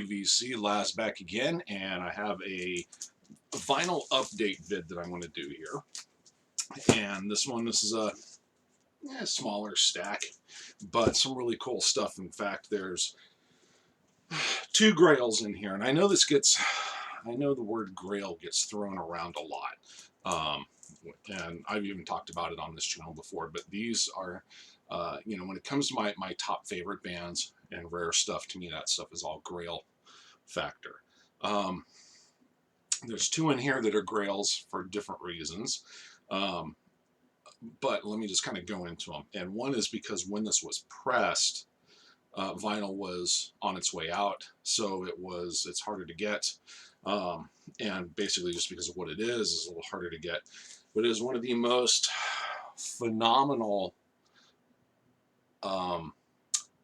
AVC Last back again, and I have a vinyl update vid that I'm going to do here. And this is a smaller stack, but some really cool stuff. In fact, there's 2 grails in here, and I know the word grail gets thrown around a lot, and I've even talked about it on this channel before, but these are, when it comes to my top favorite bands and rare stuff, to me that stuff is all grail factor. There's 2 in here that are grails for different reasons, but let me just kind of go into them. And one is because when this was pressed, vinyl was on its way out, so it's harder to get, and basically just because of what it is a little harder to get. But it is one of the most phenomenal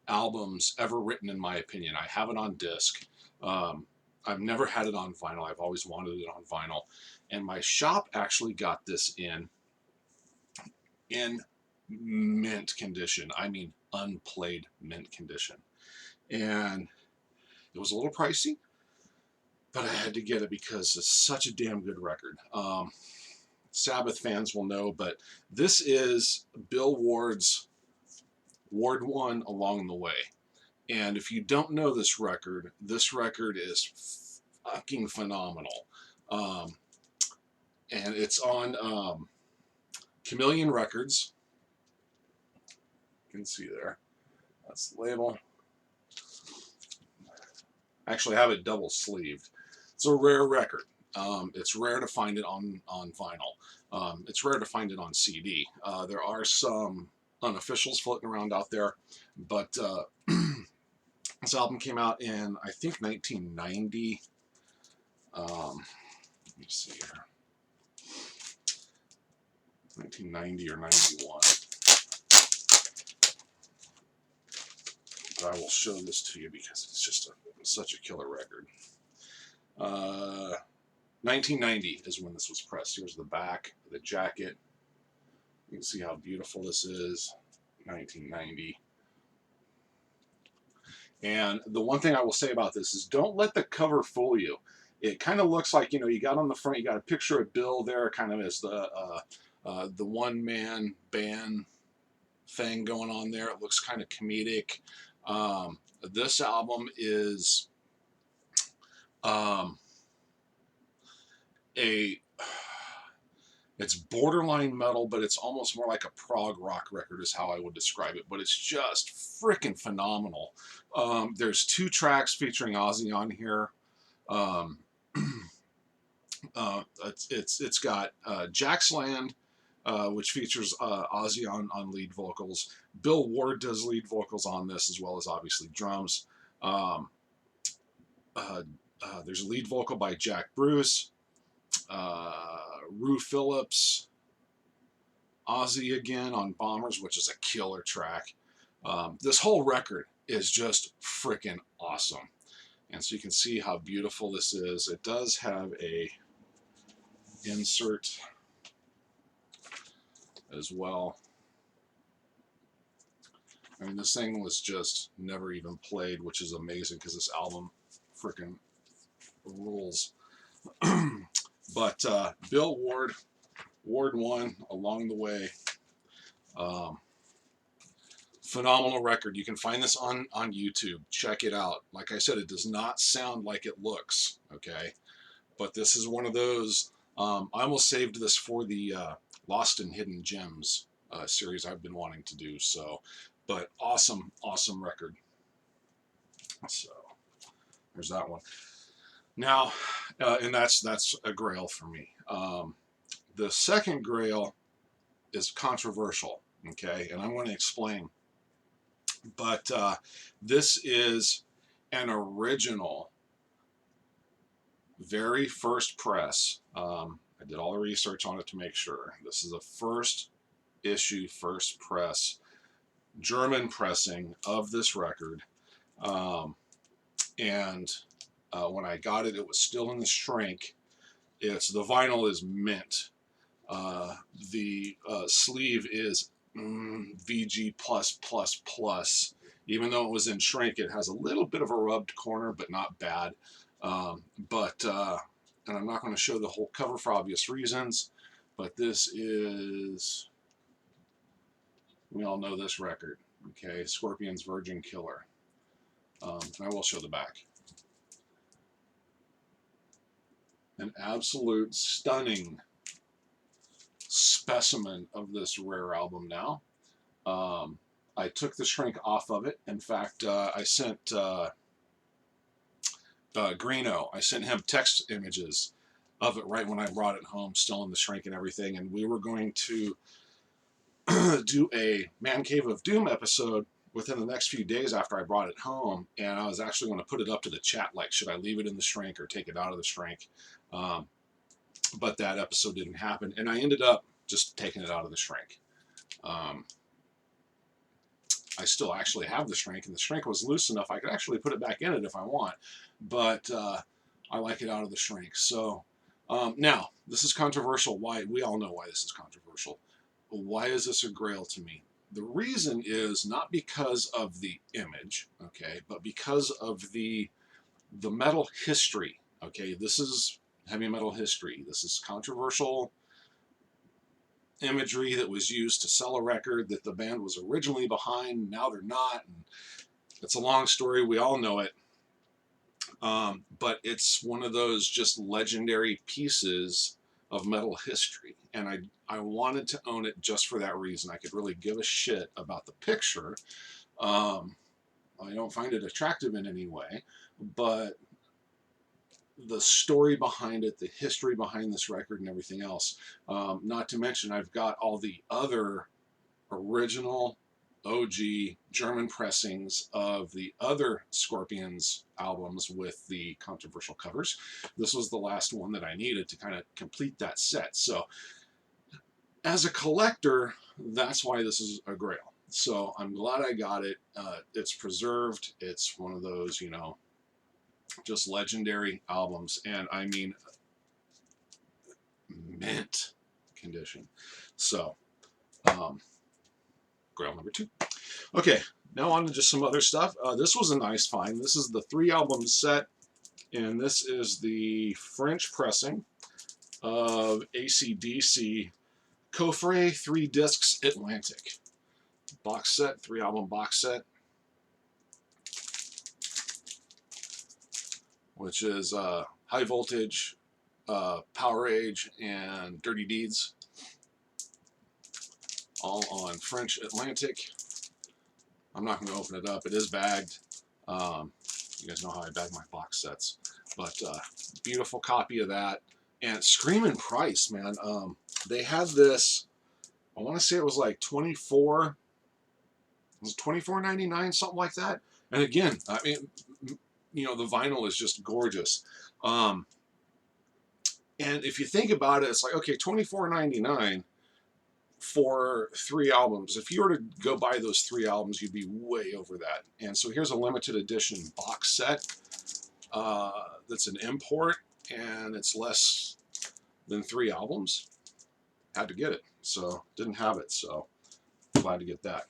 albums ever written, in my opinion. I have it on disc. I've never had it on vinyl. I've always wanted it on vinyl, and my shop actually got this in mint condition. I mean unplayed mint condition, and it was a little pricey, but I had to get it because it's such a damn good record. Sabbath fans will know, but this is Bill Ward's Ward 1 Along the Way. And if you don't know this record is fucking phenomenal. And it's on Chameleon Records. You can see there. That's the label. Actually, I have it double sleeved. It's a rare record. It's rare to find it on vinyl. It's rare to find it on CD. There are some unofficials floating around out there, but this album came out in, I think, 1990. Let me see here. 1990 or 91. But I will show this to you because it's just such a killer record. 1990 is when this was pressed. Here's the back of the jacket. You can see how beautiful this is. 1990. And the one thing I will say about this is don't let the cover fool you. It kind of looks like, you got on the front, you got a picture of Bill there kind of as the one-man band thing going on there. It looks kind of comedic. This album is it's borderline metal, but it's almost more like a prog rock record is how I would describe it. But it's just freaking phenomenal. There's 2 tracks featuring Ozzy on here. It's got Jacksland, which features Ozzy on lead vocals. Bill Ward does lead vocals on this, as well as obviously drums. There's a lead vocal by Jack Bruce, Rue Phillips, Ozzy again on Bombers, which is a killer track. This whole record is just freaking awesome. And so you can see how beautiful this is. It does have a insert as well. I mean, this thing was just never even played, which is amazing because this album freaking rules. But Bill Ward, Ward 1 Along the Way. Phenomenal record. You can find this on YouTube. Check it out. Like I said, it does not sound like it looks, okay? But this is one of those. I almost saved this for the Lost and Hidden Gems series I've been wanting to do. So, but awesome, awesome record. So, there's that one. Now, and that's a grail for me. The second grail is controversial, okay? And I'm going to explain. But this is an original, very first press. I did all the research on it to make sure. This is a first issue, first press, German pressing of this record. And when I got it, it was still in the shrink. The vinyl is mint. The sleeve is VG+++. Even though it was in shrink, it has a little bit of a rubbed corner, but not bad. And I'm not going to show the whole cover for obvious reasons, but this is, we all know this record, okay, Scorpion's Virgin Killer. And I will show the back. An absolute stunning specimen of this rare album now. I took the shrink off of it. In fact, I sent Greeno, I sent him text images of it right when I brought it home, still in the shrink and everything, and we were going to do a Man Cave of Doom episode within the next few days after I brought it home, and I was actually going to put it up to the chat, like, should I leave it in the shrink or take it out of the shrink? But that episode didn't happen, and I ended up just taking it out of the shrink. I still actually have the shrink, and the shrink was loose enough I could actually put it back in it if I want, but I like it out of the shrink. So now, this is controversial. Why? We all know why this is controversial. Why is this a grail to me? The reason is not because of the image, okay, but because of the metal history, okay? This is heavy metal history. This is controversial imagery that was used to sell a record that the band was originally behind. Now they're not. And it's a long story. We all know it. But it's one of those just legendary pieces of metal history. And I wanted to own it just for that reason. I could really give a shit about the picture. I don't find it attractive in any way, but the story behind it, the history behind this record and everything else. Not to mention, I've got all the other original OG German pressings of the other Scorpions albums with the controversial covers. This was the last one that I needed to kind of complete that set. So as a collector, that's why this is a grail. So I'm glad I got it. It's preserved. It's one of those, you know, just legendary albums, and I mean mint condition. So grail number 2. Okay, now on to just some other stuff. This was a nice find. This is the 3-album set, and this is the French pressing of AC/DC Coffret 3 discs Atlantic box set, 3-album box set, which is High Voltage, Power Age, and Dirty Deeds, all on French Atlantic. I'm not going to open it up. It is bagged. You guys know how I bag my box sets. But beautiful copy of that. And screaming price, man. They had this, I want to say it was like $24, it was $24.99, something like that. And again, I mean, you know, the vinyl is just gorgeous. And if you think about it, it's like, okay, $24.99 for 3 albums. If you were to go buy those 3 albums, you'd be way over that. And so here's a limited edition box set that's an import, and it's less than 3 albums. Had to get it, so didn't have it, so glad to get that.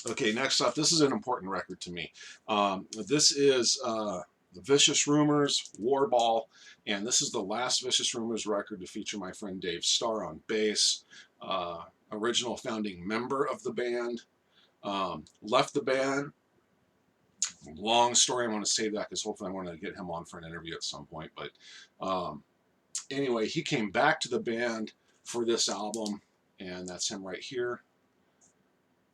Okay, next up, this is an important record to me. This is the Vicious Rumors, Warball, and this is the last Vicious Rumors record to feature my friend Dave Starr on bass, original founding member of the band. Left the band. Long story, I want to save that because hopefully I want to get him on for an interview at some point. But anyway, he came back to the band for this album, and that's him right here.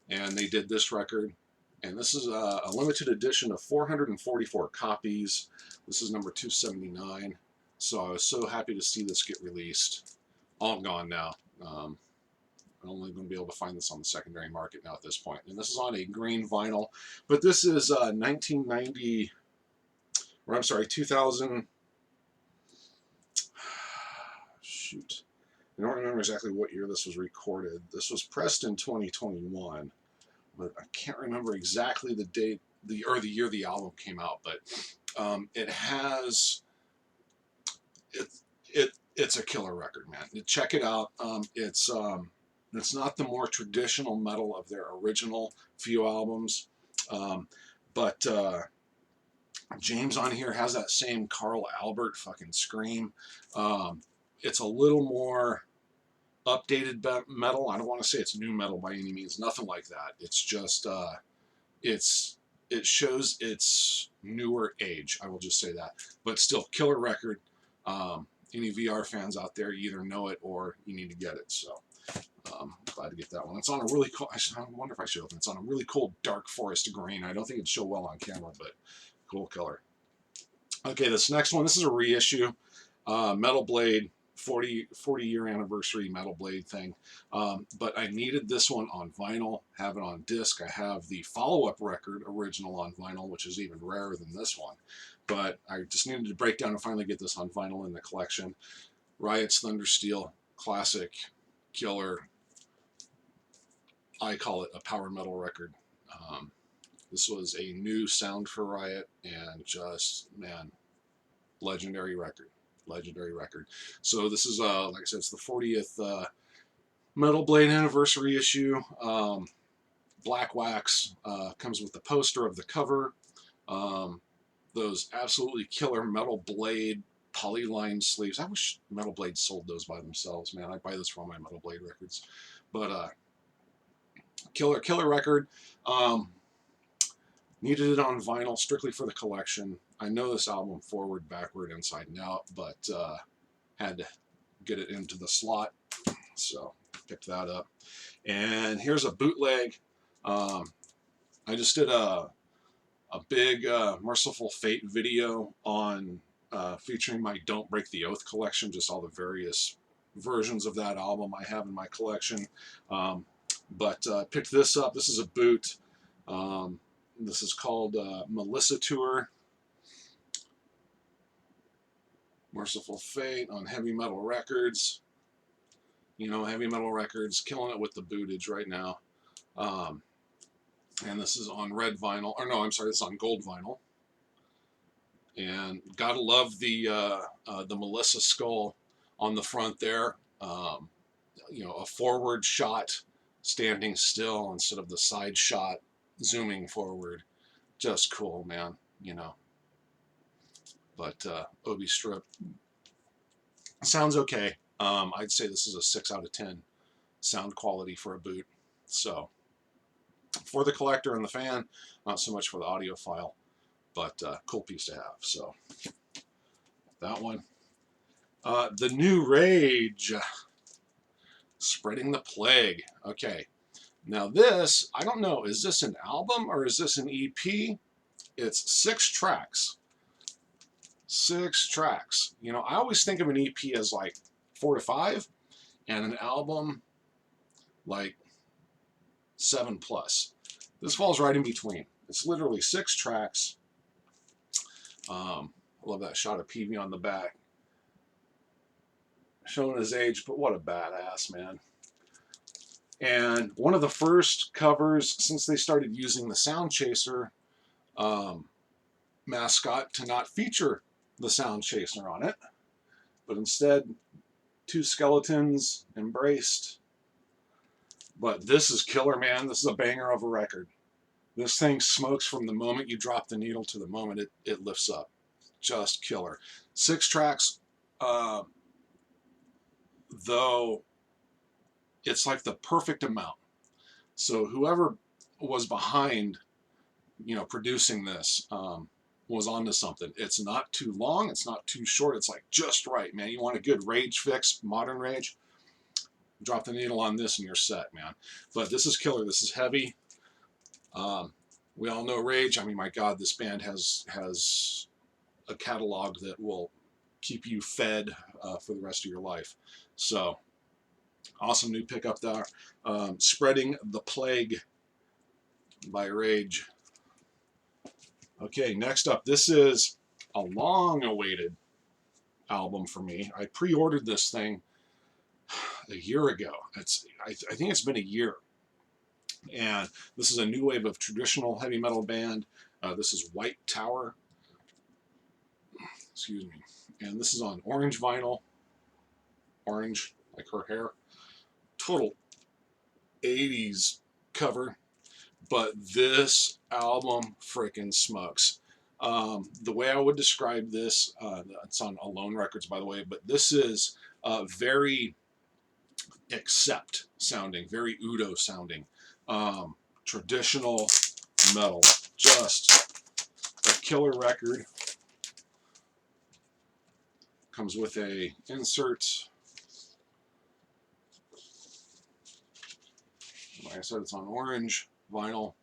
And they did this record, and this is a limited edition of 444 copies. This is number 279, so I was so happy to see this get released. All gone now. I'm only going to be able to find this on the secondary market now at this point. And this is on a green vinyl, but this is 1990, or I'm sorry, 2000, shoot. I don't remember exactly what year this was recorded. This was pressed in 2021, but I can't remember exactly the date, or the year the album came out. But it has, it's a killer record, man. Check it out. It's not the more traditional metal of their original few albums. But James on here has that same Carl Albert fucking scream. It's a little more updated metal. I don't want to say it's new metal by any means, nothing like that. It's just it shows its newer age. I will just say that, but still killer record. Any VR fans out there, you either know it or you need to get it. So glad to get that one. It's on a really cool. I wonder if I should open. It's on a really cool dark forest green. I don't think it'd show well on camera, but cool color. Okay, this next one. This is a reissue. Metal Blade 40-year anniversary Metal Blade thing. But I needed this one on vinyl, have it on disc. I have the follow-up record original on vinyl, which is even rarer than this one. But I just needed to break down and finally get this on vinyl in the collection. Riot's Thundersteel, classic, killer. I call it a power metal record. This was a new sound for Riot, and just, man, legendary record. Legendary record. So this is, like I said, it's the 40th Metal Blade anniversary issue. Black wax comes with the poster of the cover. Those absolutely killer Metal Blade polyline sleeves. I wish Metal Blade sold those by themselves, man. I buy this for all my Metal Blade records. But killer record. Needed it on vinyl strictly for the collection. I know this album forward, backward, inside and out, but had to get it into the slot, so picked that up. And here's a bootleg. I just did a big Mercyful Fate video on featuring my Don't Break the Oath collection, just all the various versions of that album I have in my collection. But picked this up. This is a boot. This is called Melissa Tour. Mercyful Fate on Heavy Metal Records. You know, Heavy Metal Records killing it with the bootage right now. And this is on red vinyl. Or no, I'm sorry, this is on gold vinyl. And gotta love the Melissa skull on the front there. You know, a forward shot standing still instead of the side shot zooming forward. Just cool, man, you know. But Obi strip sounds okay. I'd say this is a 6 out of 10 sound quality for a boot. So for the collector and the fan, not so much for the audiophile, but cool piece to have. So that one. The New Rage, Spreading the Plague. Okay. Now this, I don't know, is this an album or is this an EP? It's 6 tracks. 6 tracks. You know, I always think of an EP as like 4 to 5, and an album like 7+. This falls right in between. It's literally 6 tracks. I love that shot of Peavy on the back, showing his age, but what a badass, man. And one of the first covers since they started using the Sound Chaser mascot to not feature the Sound Chaser on it, but instead 2 skeletons embraced. But this is killer, man. This is a banger of a record. This thing smokes from the moment you drop the needle to the moment it lifts up. Just killer. 6 tracks, though it's like the perfect amount. So whoever was behind, you know, producing this was onto something. It's not too long. It's not too short. It's like just right, man. You want a good rage fix, modern rage? Drop the needle on this and you're set, man. But this is killer. This is heavy. We all know Rage. I mean, my God, this band has a catalog that will keep you fed for the rest of your life. So awesome new pickup there. Spreading the Plague by Rage. Okay, next up, this is a long-awaited album for me. I pre-ordered this thing a year ago. I think it's been a year. And this is a new wave of traditional heavy metal band. This is White Tower. Excuse me. And this is on orange vinyl. Orange, like her hair. Total 80s cover. But this album freaking smokes. The way I would describe this, it's on Alone Records, by the way, but this is very accept sounding, very Udo sounding, traditional metal, just a killer record. Comes with a insert. Like I said, it's on orange vinyl.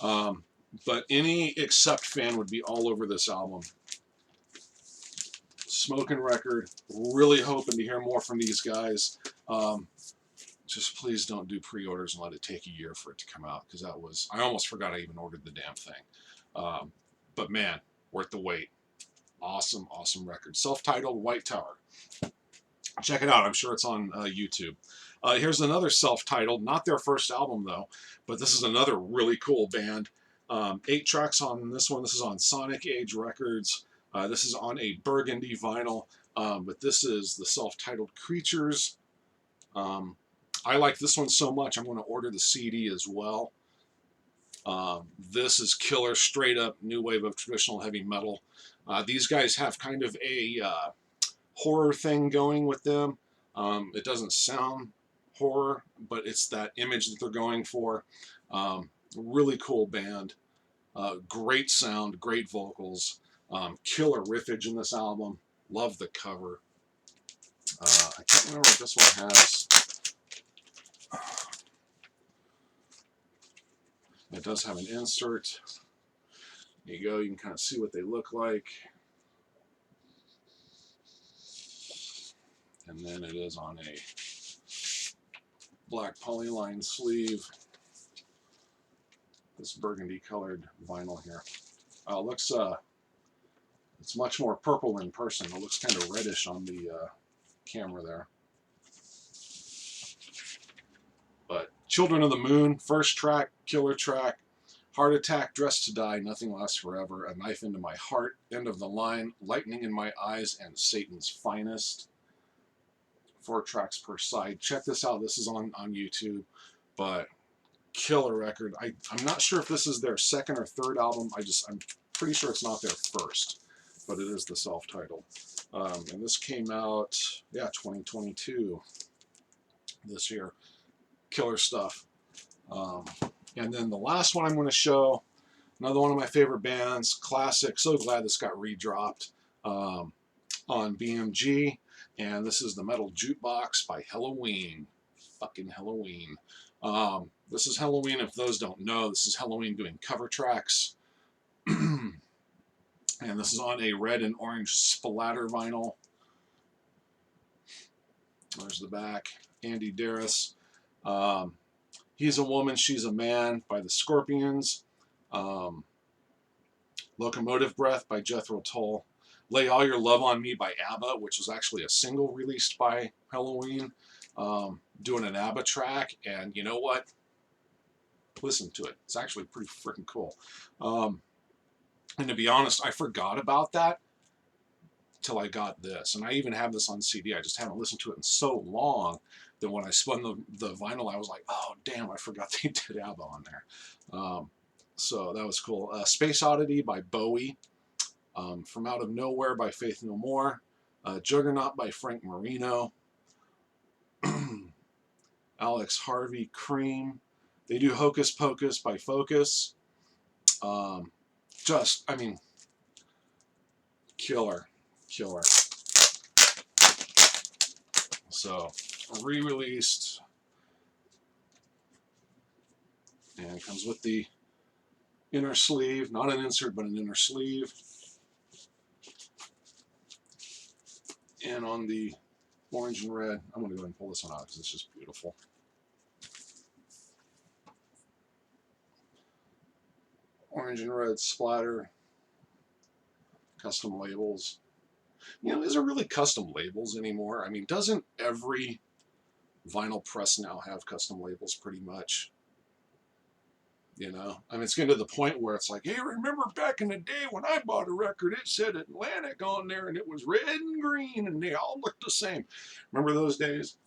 But any Accept fan would be all over this album. Smoking record. Really hoping to hear more from these guys. Just please don't do pre-orders and let it take a year for it to come out, because that was, I almost forgot I even ordered the damn thing. But man, worth the wait. Awesome, awesome record. Self-titled, White Tower. Check it out. I'm sure it's on YouTube. Here's another self-titled, not their first album though, but this is another really cool band. 8 tracks on this one. This is on Sonic Age Records. This is on a burgundy vinyl, but this is the self-titled Creatures. I like this one so much, I'm going to order the CD as well. This is killer, straight up new wave of traditional heavy metal. These guys have kind of a horror thing going with them. It doesn't sound horror, but it's that image that they're going for. Really cool band. Great sound, great vocals. Killer riffage in this album. Love the cover. I can't remember what this one has. It does have an insert. There you go. You can kind of see what they look like. And then it is on a black polyline sleeve. This burgundy colored vinyl here. Looks it's much more purple in person. It looks kind of reddish on the camera there. But Children of the Moon, first track, killer track. Heart Attack, Dressed to Die, Nothing Lasts Forever, A Knife into My Heart, End of the Line, Lightning in My Eyes, and Satan's Finest. 4 tracks per side. Check this out. This is on YouTube, but killer record. I'm not sure if this is their second or third album. I'm pretty sure it's not their first, but it is the self-titled. And this came out, yeah, 2022 this year. Killer stuff. And then the last one I'm going to show, another one of my favorite bands, classic. So glad this got redropped on BMG. And this is the Metal Jukebox by Helloween. Fucking Helloween. This is Helloween, if those don't know. This is Helloween doing cover tracks. And this is on a red and orange splatter vinyl. There's the back. Andy Darris. He's a Woman, She's a Man by the Scorpions. Locomotive Breath by Jethro Tull. Lay All Your Love on Me by ABBA, which was actually a single released by Helloween. Doing an ABBA track, and you know what? Listen to it. It's actually pretty freaking cool. And to be honest, I forgot about that till I got this. And I even have this on CD. I just haven't listened to it in so long that when I spun the vinyl, I was like, oh, damn, I forgot they did ABBA on there. So that was cool. Space Oddity by Bowie. From Out of Nowhere by Faith No More. Juggernaut by Frank Marino. Alex Harvey, Cream. They do Hocus Pocus by Focus. Just, I mean, killer. So, re-released. And comes with the inner sleeve. Not an insert, but an inner sleeve. And on the orange and red, I'm going to go ahead and pull this one out because it's just beautiful. Orange and red splatter. Custom labels. You know, is there really custom labels anymore? I mean, doesn't every vinyl press now have custom labels pretty much? You know, I mean, it's getting to the point where it's like, hey, remember back in the day when I bought a record, it said Atlantic on there and it was red and green and they all looked the same. Remember those days?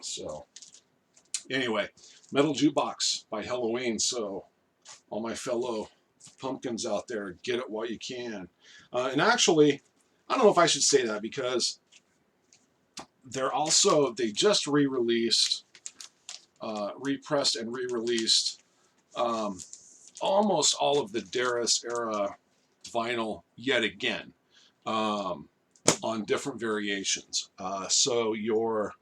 So, anyway, Metal Jukebox by Helloween. So all my fellow pumpkins out there, get it while you can. And actually, I don't know if I should say that because they just re-released, repressed and re-released almost all of the Darius era vinyl yet again, on different variations. So your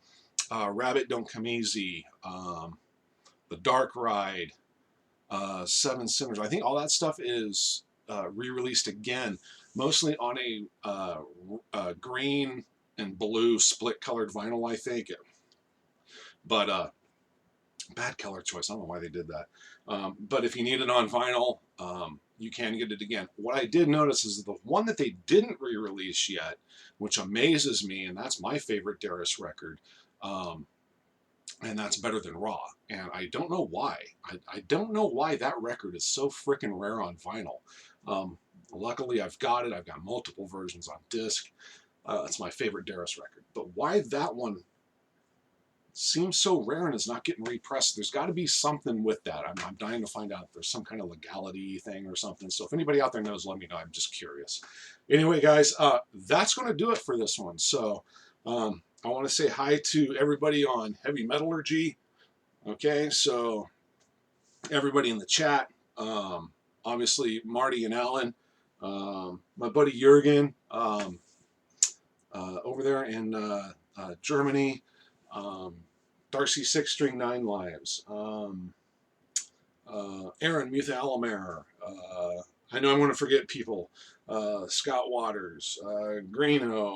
Rabbit Don't Come Easy, the Dark Ride, Seven Sinners. I think all that stuff is re-released again, mostly on a green and blue split-colored vinyl, I think. But bad color choice. I don't know why they did that. But if you need it on vinyl, you can get it again. What I did notice is the one that they didn't re-release yet, which amazes me, and that's my favorite Darius record, and that's Better Than Raw. And I don't know why. I don't know why that record is so freaking rare on vinyl. Luckily, I've got it. I've got multiple versions on disc. It's my favorite Darius record. But why that one seems so rare and is not getting repressed? There's got to be something with that. I'm dying to find out if there's some kind of legality thing or something. So if anybody out there knows, let me know. I'm just curious. Anyway, guys, that's going to do it for this one. So I want to say hi to everybody on Heavy Metallurgy. Okay, so everybody in the chat, obviously Marty and Alan, my buddy Jurgen over there in Germany, Darcy Six String Nine Lives, Aaron Mutha Alamer, I know I'm going to forget people, Scott Waters, Greeno,